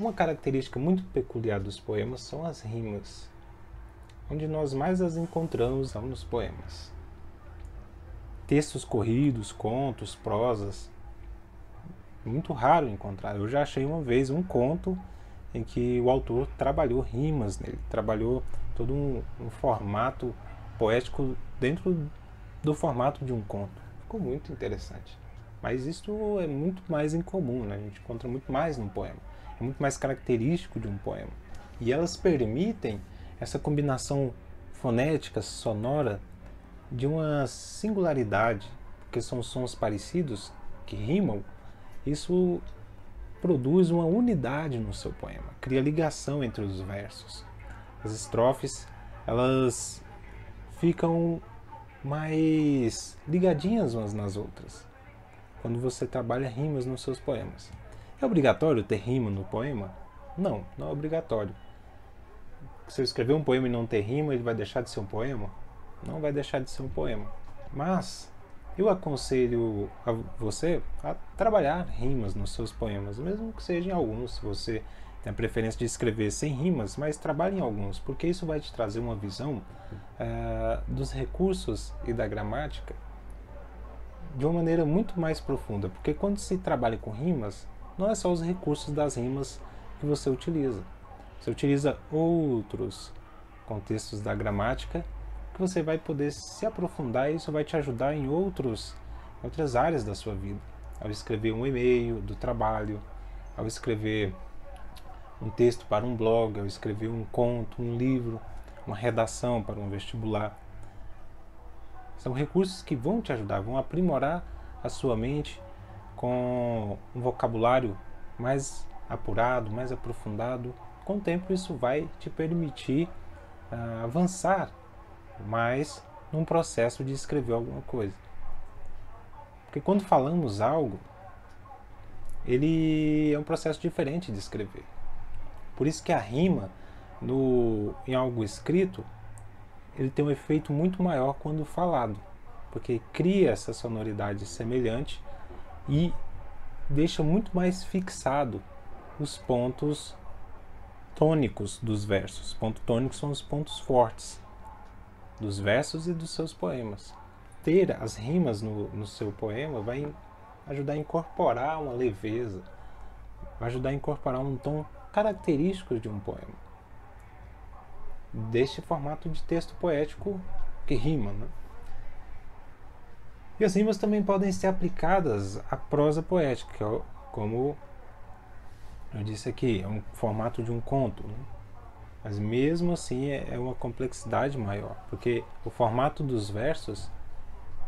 Uma característica muito peculiar dos poemas são as rimas, onde nós mais as encontramos são nos poemas. Textos corridos, contos, prosas, muito raro encontrar. Eu já achei uma vez um conto em que o autor trabalhou rimas nele, trabalhou todo um formato poético dentro do formato de um conto. Ficou muito interessante. Mas isso é muito mais incomum, né? A gente encontra muito mais no poema. É muito mais característico de um poema. E elas permitem essa combinação fonética, sonora, de uma singularidade, porque são sons parecidos, que rimam. Isso produz uma unidade no seu poema, cria ligação entre os versos. As estrofes, elas ficam mais ligadinhas umas nas outras quando você trabalha rimas nos seus poemas. É obrigatório ter rima no poema? Não, não é obrigatório. Se eu escrever um poema e não ter rima, ele vai deixar de ser um poema? Não vai deixar de ser um poema. Mas eu aconselho a você a trabalhar rimas nos seus poemas, mesmo que sejam alguns. Se você tem a preferência de escrever sem rimas, mas trabalhe em alguns, porque isso vai te trazer uma visão dos recursos e da gramática de uma maneira muito mais profunda, porque quando se trabalha com rimas, não é só os recursos das rimas que você utiliza. Você utiliza outros contextos da gramática que você vai poder se aprofundar e isso vai te ajudar em outras áreas da sua vida. Ao escrever um e-mail do trabalho, ao escrever um texto para um blog, ao escrever um conto, um livro, uma redação para um vestibular. São recursos que vão te ajudar, vão aprimorar a sua mente com um vocabulário mais apurado, mais aprofundado. Com o tempo isso vai te permitir avançar mais num processo de escrever alguma coisa. Porque quando falamos algo, ele é um processo diferente de escrever. Por isso que a rima em algo escrito, ele tem um efeito muito maior quando falado, porque cria essa sonoridade semelhante e deixa muito mais fixado os pontos tônicos dos versos. Pontos tônicos são os pontos fortes dos versos e dos seus poemas. Ter as rimas no seu poema vai ajudar a incorporar uma leveza, vai ajudar a incorporar um tom característico de um poema, deste formato de texto poético que rima, né? E as rimas também podem ser aplicadas à prosa poética, como eu disse aqui, é um formato de um conto, né? Mas mesmo assim é uma complexidade maior, porque o formato dos versos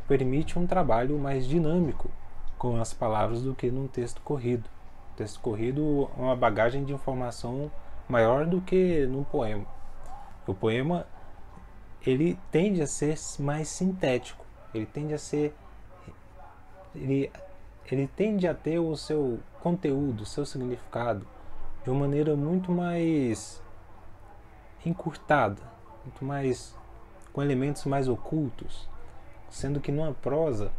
permite um trabalho mais dinâmico com as palavras do que num texto corrido. O texto corrido é uma bagagem de informação maior do que num poema. O poema, ele tende a ser mais sintético, ele tende a ter o seu conteúdo, o seu significado de uma maneira muito mais encurtada, muito mais com elementos mais ocultos, sendo que numa prosa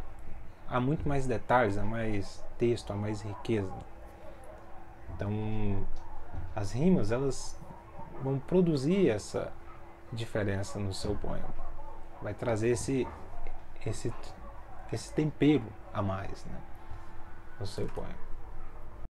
há muito mais detalhes, há mais texto, há mais riqueza. Então, as rimas, elas vão produzir essa diferença no seu poema. Vai trazer esse tempero a mais, né, no seu poema.